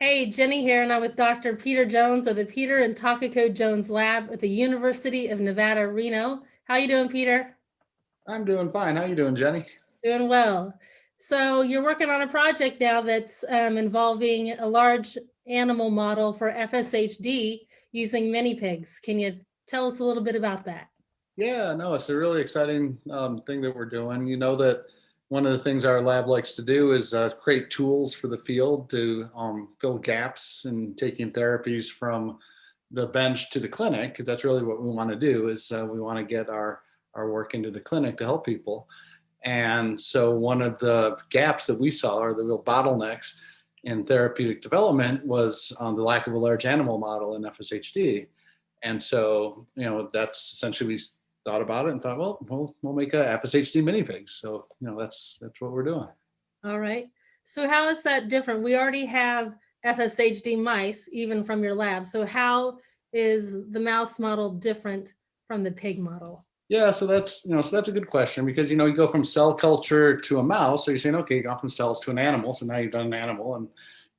Hey, Jenny here, and I'm with Dr. Peter Jones of the Peter and Takako Jones Lab at the University of Nevada, Reno. How you doing, Peter? I'm doing fine. How you doing, Jenny? Doing well. So you're working on a project now that's involving a large animal model for FSHD using mini pigs. Can you tell us a little bit about that? Yeah, no, it's a really exciting thing that we're doing. You know that one of the things our lab likes to do is create tools for the field to fill gaps in taking therapies from the bench to the clinic. 'Cause that's really what we want to do is we want to get our work into the clinic to help people. And so one of the gaps that we saw, or the real bottlenecks in therapeutic development, was the lack of a large animal model in FSHD. And so, that's essentially we thought about it and thought, well, we'll make a FSHD minifigs. So, that's what we're doing. All right. So how is that different? We already have FSHD mice, even from your lab. So how is the mouse model different from the pig model? Yeah, so that's a good question because you go from cell culture to a mouse. So you're saying, okay, you go from cells to an animal. So now you've done an animal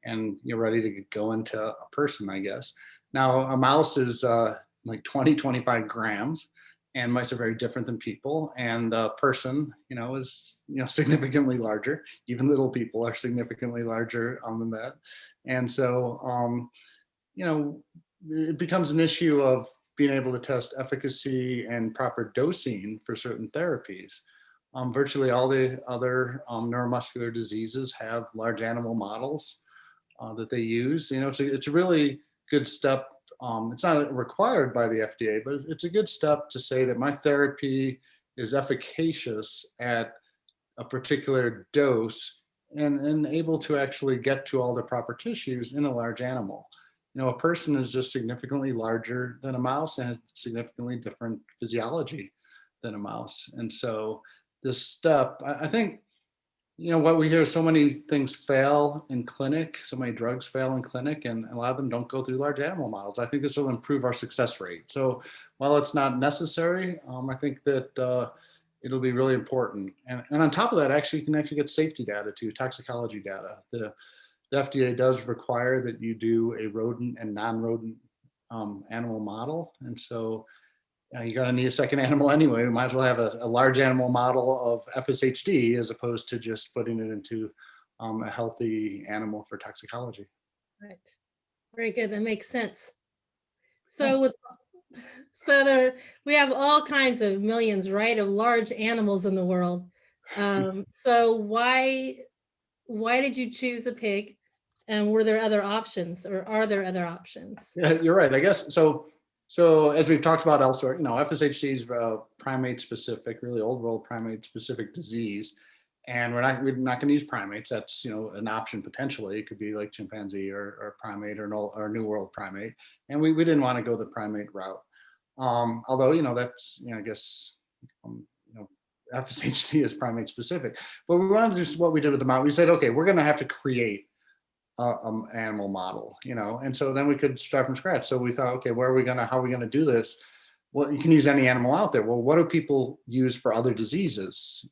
and you're ready to go into a person, I guess. Now a mouse is like 20, 25 grams, and mice are very different than people. And a person, is significantly larger. Even little people are significantly larger than that. And so you know, it becomes an issue of being able to test efficacy and proper dosing for certain therapies. Virtually all the other neuromuscular diseases have large animal models that they use. It's a really good step. It's not required by the FDA, but it's a good step to say that my therapy is efficacious at a particular dose and able to actually get to all the proper tissues in a large animal. A person is just significantly larger than a mouse and has significantly different physiology than a mouse. And so this step, I think, what we hear, so many things fail in clinic, so many drugs fail in clinic, and a lot of them don't go through large animal models. I think this will improve our success rate. So while it's not necessary, I think that it'll be really important. And on top of that, actually, you can actually get safety data too, toxicology data. The FDA does require that you do a rodent and non-rodent animal model. And so you're going to need a second animal anyway. We might as well have a large animal model of FSHD as opposed to just putting it into a healthy animal for toxicology. Right. Very good. That makes sense. Yeah. So with so there we have all kinds of millions, right, of large animals in the world. So why did you choose a pig? And were there other options, or are there other options? Yeah, you're right. I guess so. So as we've talked about elsewhere, FSHD is primate specific, really old world primate specific disease, and we're not going to use primates. That's an option potentially. It could be like chimpanzee or primate or new world primate, and we didn't want to go the primate route. Although that's I guess FSHD is primate specific, but we wanted to do what we did with the mouse. We said, okay, we're going to have to create animal model, and so then we could start from scratch. So we thought, okay, how are we gonna do this? Well, you can use any animal out there. Well, what do people use for other diseases?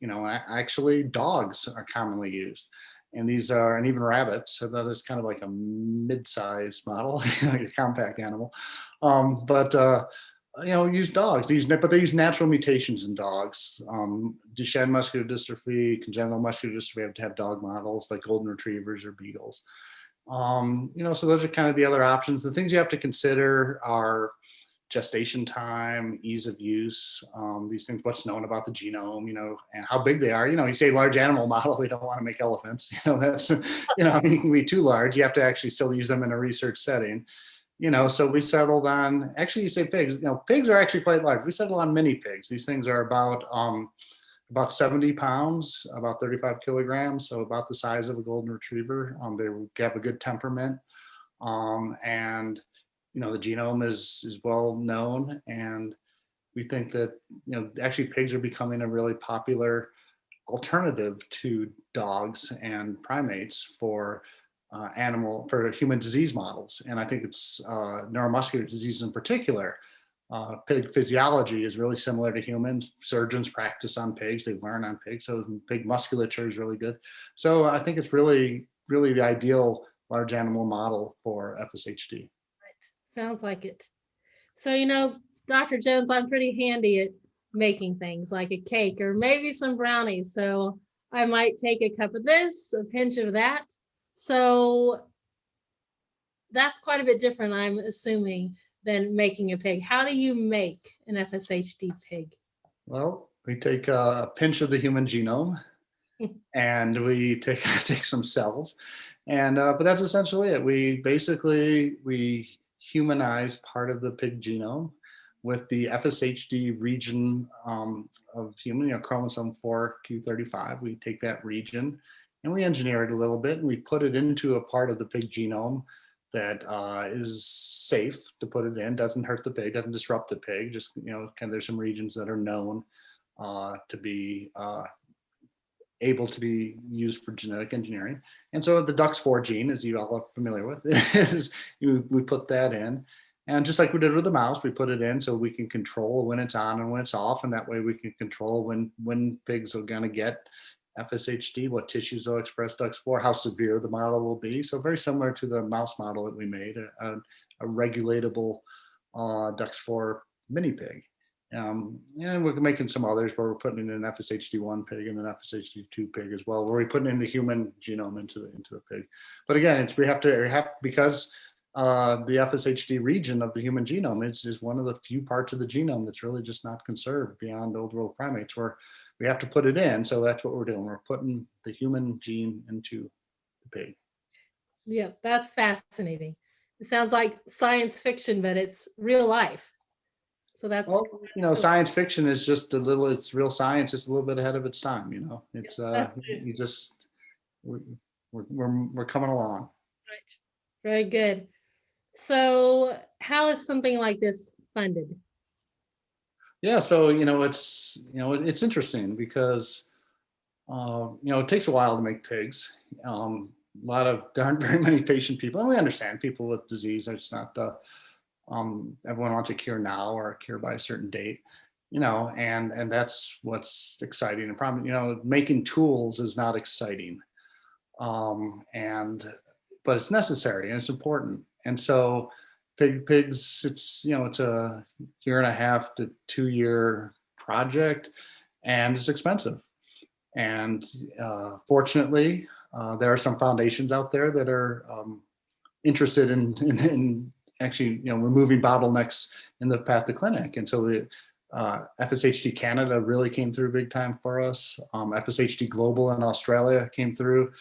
Actually, dogs are commonly used, and and even rabbits. So that is kind of like a mid-sized model, like a compact animal. But use dogs. But they use natural mutations in dogs. Duchenne muscular dystrophy, congenital muscular dystrophy have to have dog models like golden retrievers or beagles. So those are kind of the other options. The things you have to consider are gestation time, ease of use, these things, what's known about the genome, and how big they are. You say large animal model, we don't want to make elephants. That's, I mean, you can be too large. You have to actually still use them in a research setting. So we settled on, actually you say pigs, pigs are actually quite large. We settled on mini pigs. These things are about 70 pounds, about 35 kilograms, so about the size of a golden retriever. They have a good temperament, and the genome is well known, and we think that actually pigs are becoming a really popular alternative to dogs and primates for human disease models. And I think it's neuromuscular disease in particular. Pig physiology is really similar to humans. Surgeons practice on pigs, they learn on pigs, so pig musculature is really good. So I think it's really, really the ideal large animal model for FSHD. Sounds like it. So, Dr. Jones, I'm pretty handy at making things like a cake or maybe some brownies. So I might take a cup of this, a pinch of that. So that's quite a bit different, I'm assuming, than making a pig. How do you make an FSHD pig? Well, we take a pinch of the human genome and we take take some cells, and but that's essentially it. We humanize part of the pig genome with the FSHD region of human, chromosome 4q35. We take that region and we engineer it a little bit, and we put it into a part of the pig genome that is safe to put it in, doesn't hurt the pig, doesn't disrupt the pig. Just there's some regions that are known to be able to be used for genetic engineering. And so the DUX4 gene, as you all are familiar with, is we put that in. And just like we did with the mouse, we put it in so we can control when it's on and when it's off. And that way we can control when pigs are going to get FSHD, what tissues they'll express DUX4, how severe the model will be. So very similar to the mouse model that we made, a regulatable DUX4 mini pig. And we're making some others where we're putting in an FSHD1 pig and an FSHD2 pig as well, where we're putting in the human genome into the pig. But again, we have because the FSHD region of the human genome is one of the few parts of the genome that's really just not conserved beyond old world primates, where we have to put it in. So that's what we're doing. We're putting the human gene into the pig. Yeah, that's fascinating. It sounds like science fiction, but it's real life. So that's, well, science fiction is just it's real science, just a little bit ahead of its time. It's we're coming along. Right. Very good. So how is something like this funded? Yeah, so it's interesting because it takes a while to make pigs. There aren't very many patient people, and we understand people with disease. It's not everyone wants a cure now or a cure by a certain date, and that's what's exciting. And probably making tools is not exciting, but it's necessary and it's important. And so pigs, it's a 1.5 to 2 year project, and it's expensive. And fortunately, there are some foundations out there that are interested in actually removing bottlenecks in the path to clinic. And so the FSHD Canada really came through big time for us. FSHD Global in Australia came through.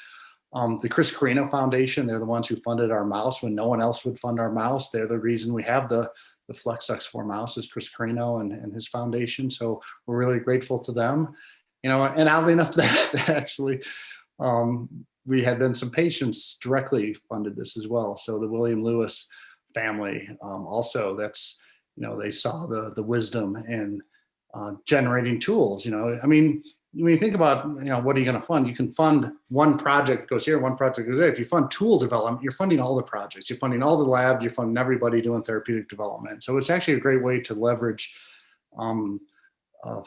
The Chris Carino Foundation, they're the ones who funded our mouse when no one else would fund our mouse. They're the reason we have the FlexDUX4 mouse, is Chris Carino and his foundation. So we're really grateful to them. And oddly enough, that actually, we had then some patients directly funded this as well. So the William Lewis family, also, that's, they saw the wisdom in generating tools. When you think about, what are you going to fund? You can fund one project that goes here, one project goes there. If you fund tool development, you're funding all the projects. You're funding all the labs. You're funding everybody doing therapeutic development. So it's actually a great way to leverage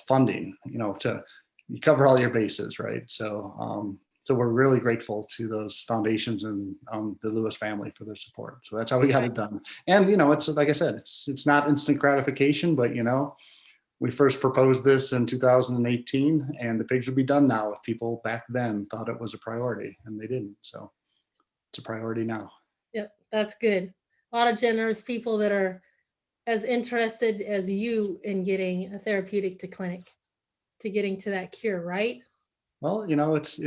funding, to you cover all your bases, right? So we're really grateful to those foundations and the Lewis family for their support. So that's how we got it done. And it's like I said, it's not instant gratification, but we first proposed this in 2018, and the pigs would be done now if people back then thought it was a priority, and they didn't. So it's a priority now. Yep, that's good. A lot of generous people that are as interested as you in getting a therapeutic to clinic, to getting to that cure, right? Well, it's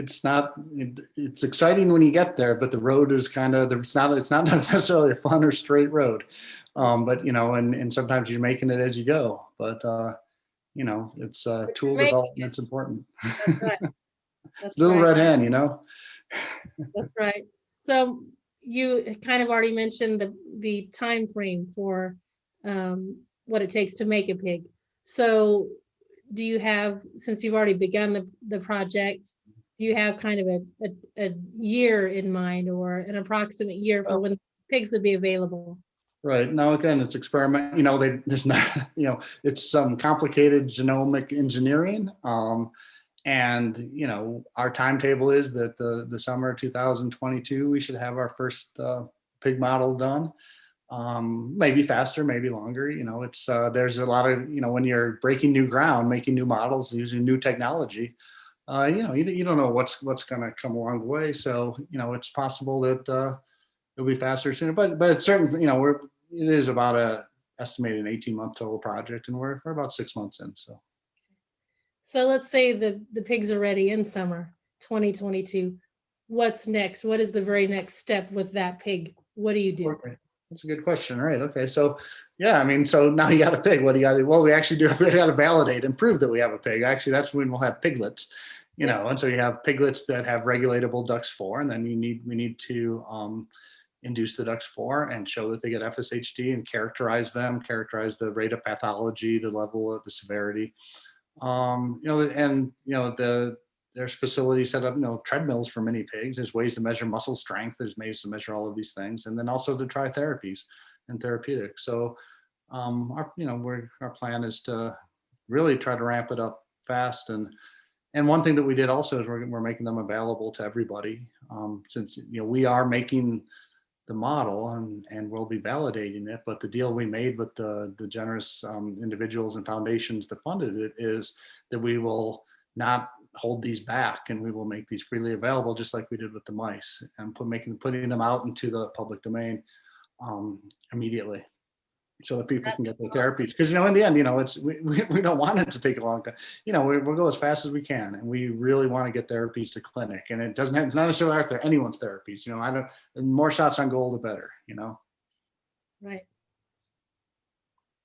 exciting when you get there, but the road is it's not necessarily a fun or straight road. But and sometimes you're making it as you go. But it's tool development's important. That's right. That's Little right. red hen, That's right. So you kind of already mentioned the time frame for what it takes to make a pig. So do you have, since you've already begun the project, do you have kind of a year in mind, or an approximate year for when pigs would be available? Right. Now, again, it's experiment. There's not, it's some complicated genomic engineering. And, our timetable is that the summer of 2022, we should have our first pig model done. Maybe faster, maybe longer. It's there's a lot of, when you're breaking new ground, making new models, using new technology, you don't know what's going to come along the way. So, it's possible that it'll be faster sooner, but it's certain, it is about a estimated 18-month total project, and we're about 6 months in. So let's say the pigs are ready in summer 2022. What's next? What is the very next step with that pig? What do you do? Okay. That's a good question. All right. Okay. So, yeah, I mean, so now you got a pig. What do you got to do? Well, we actually do. We got to validate and prove that we have a pig. Actually, that's when we'll have piglets. And so you have piglets that have regulatable DUX4, and then we need to induce the DUX4 and show that they get FSHD and characterize them, characterize the rate of pathology, the level of the severity. There's facilities set up, treadmills for mini pigs. There's ways to measure muscle strength. There's ways to measure all of these things, and then also to try therapies and therapeutics. So, our plan is to really try to ramp it up fast. And one thing that we did also is we're making them available to everybody. Since we are making the model and we'll be validating it, but the deal we made with the generous individuals and foundations that funded it is that we will not hold these back, and we will make these freely available, just like we did with the mice, and putting them out into the public domain immediately, so that people can get their therapies. Because in the end, it's we don't want it to take a long time. We'll go as fast as we can, and we really want to get therapies to clinic. And it's not necessarily after anyone's therapies. The more shots on goal, the better. Right.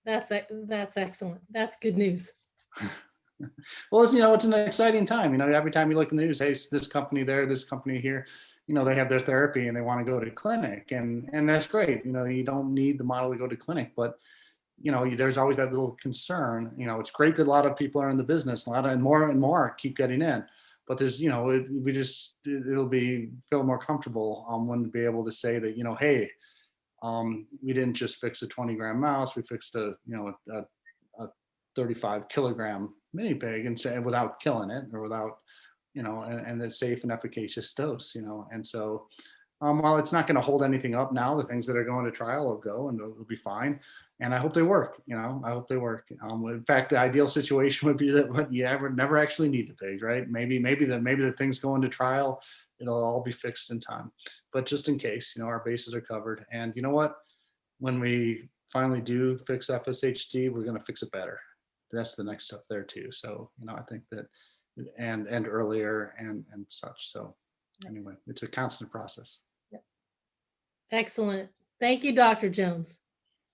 That's excellent. That's good news. Well, it's an exciting time. Every time you look in the news, hey, this company there, this company here, they have their therapy and they want to go to clinic, and that's great. You don't need the model to go to clinic, but there's always that little concern. It's great that a lot of people are in the business, and more keep getting in, but there's, it'll feel more comfortable when to be able to say that, hey, we didn't just fix a 20-gram mouse, we fixed a 35-kilogram mini pig, and say without killing it, or without, and a safe and efficacious dose, and so while it's not going to hold anything up now, the things that are going to trial will go, and they'll be fine, and I hope they work. I hope they work. In fact, the ideal situation would be that you never actually need the pig, right? Maybe the things go into trial, it'll all be fixed in time, but just in case, our bases are covered. And you know what? When we finally do fix FSHD, we're going to fix it better. That's the next step there too. So, I think that, and earlier and such. So anyway, it's a constant process. Excellent. Thank you, Dr. Jones.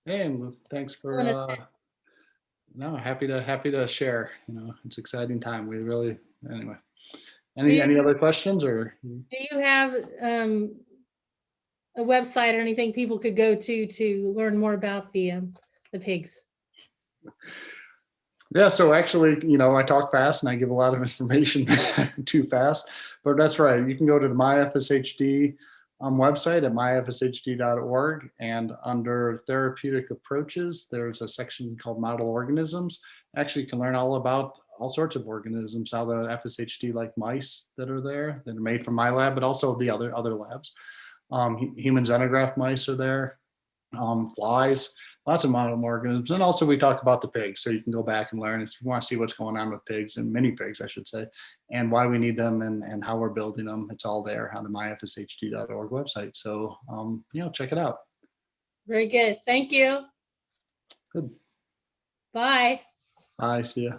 And thanks for, happy to share, it's exciting time. We really, anyway, any other questions, or? Do you have a website or anything people could go to learn more about the pigs? Yeah, so actually, I talk fast and I give a lot of information too fast, but that's right. You can go to the MyFSHD website at myfshd.org, and under therapeutic approaches, there's a section called model organisms. Actually, you can learn all about all sorts of organisms, how the FSHD like mice that are there, that are made from my lab, but also the other labs. Human xenograft mice are there, flies, lots of model organisms. And also we talk about the pigs, so you can go back and learn if you want to see what's going on with pigs, and mini pigs, I should say, and why we need them, and how we're building them. It's all there on the myfshd.org website. So, check it out. Very good. Thank you. Good. Bye. Bye. See ya.